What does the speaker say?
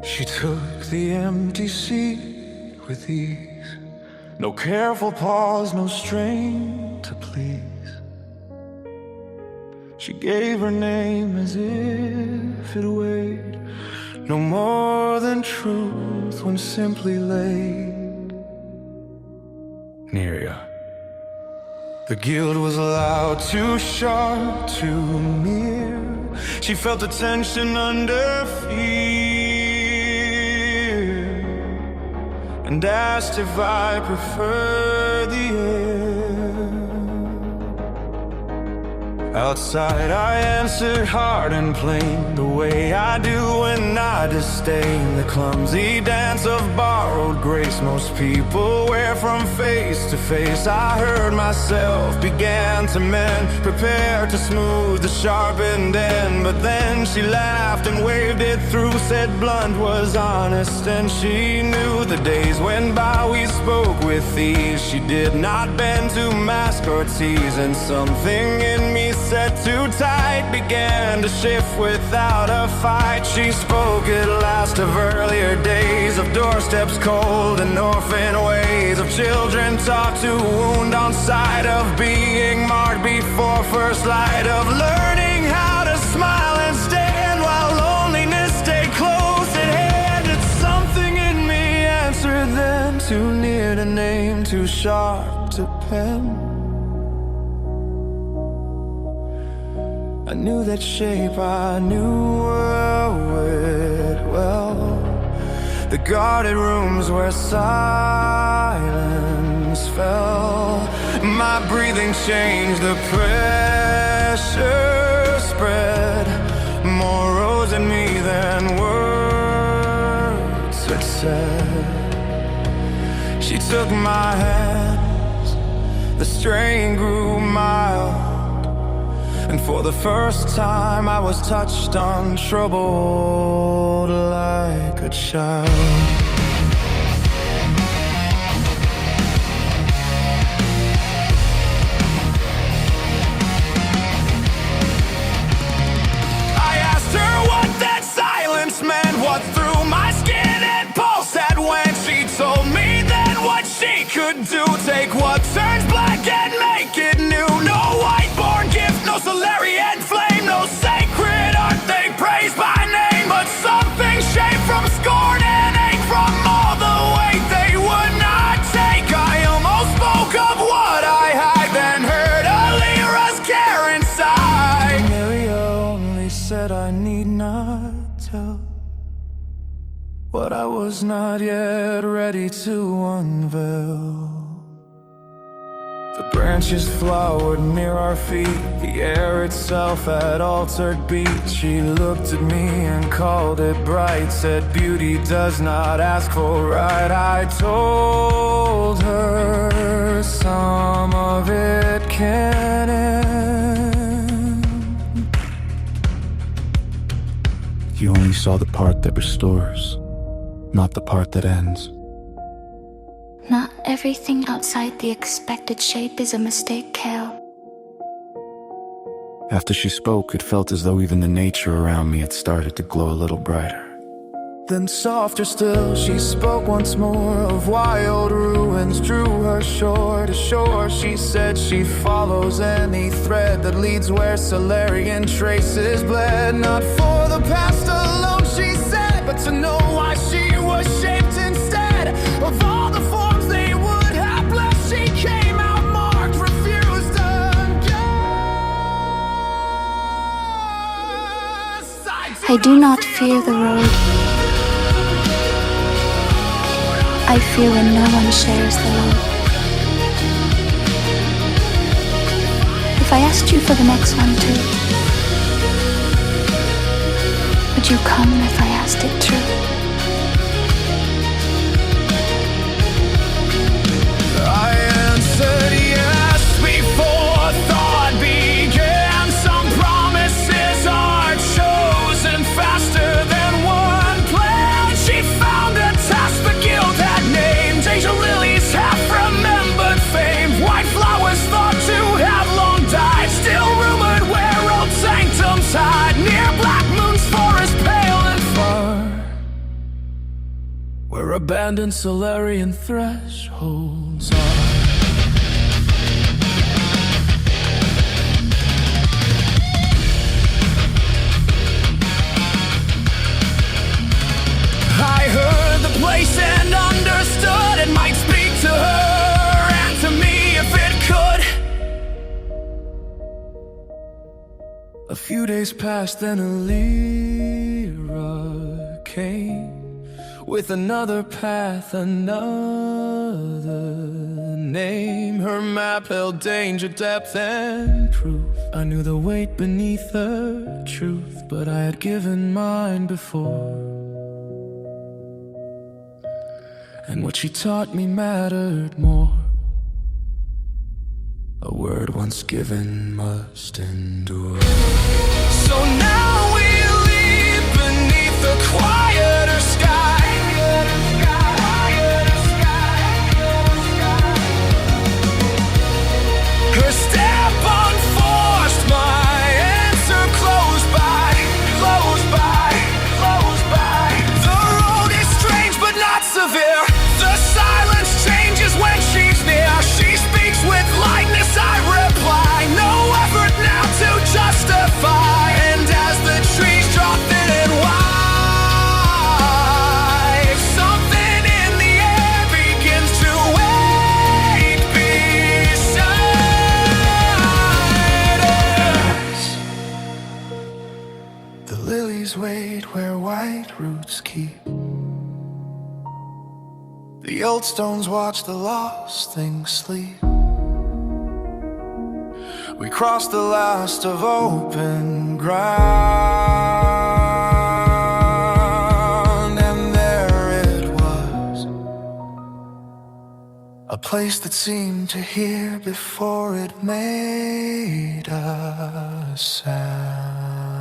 She took the empty seat with ease. No careful pause, no strain to please. She gave her name as if it weighed no more than truth when simply laid. Neria. The guilt was loud, too sharp, too near. She felt the tension under fear and asked if I prefer the air. Outside I answered hard and plain, the way I do when I disdain the clumsy dance of borrowed grace most people wear from face to face. I heard myself, began to mend, prepared to smooth the sharpened end. But then she laughed and waved it through, said blunt was honest, and she knew the days went by we spoke with ease. She did not bend to mask or tease, and something in me set too tight began to shift without a fight. She spoke at last of earlier days, of doorsteps cold and orphan ways, of children taught to wound on sight, of being marked before first light, of learning how to smile and stand while loneliness stayed close at hand. It's something in me answered then, too near to name, too sharp to pen. I knew that shape, I knew it well. The guarded rooms where silence fell. My breathing changed, the pressure spread. More rose in me than words had said. She took my hands, the strain grew mild, and for the first time I was touched, untroubled like a child. I asked her what that silence meant, what through my skin and pulse had went. She told me then what she could do, take what turns black and make it new. No white-born gift, no Solarian flame, no sacred art they praise by name, but something shaped from scorn and ache, from all the weight they would not take. I almost spoke of what I had, then heard a lyra's care inside. Neria only said I need not tell what I was not yet ready to unveil. The branches flowered near our feet, the air itself had altered beat. She looked at me and called it bright, said beauty does not ask for right. I told her some of it can end. You only saw the part that restores, not the part that ends. Not everything outside the expected shape is a mistake, Kael. After she spoke, it felt as though even the nature around me had started to glow a little brighter. Then softer still, she spoke once more of wild ruins, drew her shore to shore. She said she follows any thread that leads where Solarian traces bled. Not for the past alone, she said, but to know why she was shaped instead of all the forms they would have blessed. She came out marked, refused unguessed. I do not fear the road. I fear when no one shares the load. If I asked you for the next one too, would you come if I asked it true? I answered yes before thought began. Some promises are chosen faster than one plan. She found a task the guild had named. Angel lilies half remembered fame. White flowers thought to have long died, still rumored where old sanctums hide. Near black moon's forest pale and far. where abandoned Solarian thresholds are. I heard the place and understood it might speak to her and to me if it could. A few days passed, then Lyra came with another path, another name. Her map held danger, depth, and proof. I knew the weight beneath her truth, but I had given mine before. And what she taught me mattered more. A word once given must endure. So now we leave beneath the quieter sky. Her step unforced, my answer close by, close by, close by. The road is strange but not severe. The silence changes when she's near. She speaks with lightness, I reply. No effort now to justify. And as the trees drop thin and wide, something in the air begins to wait beside us. The lilies wait where white roots keep. The old stones watch the lost things sleep. We crossed the last of open ground, and there it was, a place that seemed to hear before it made a sound.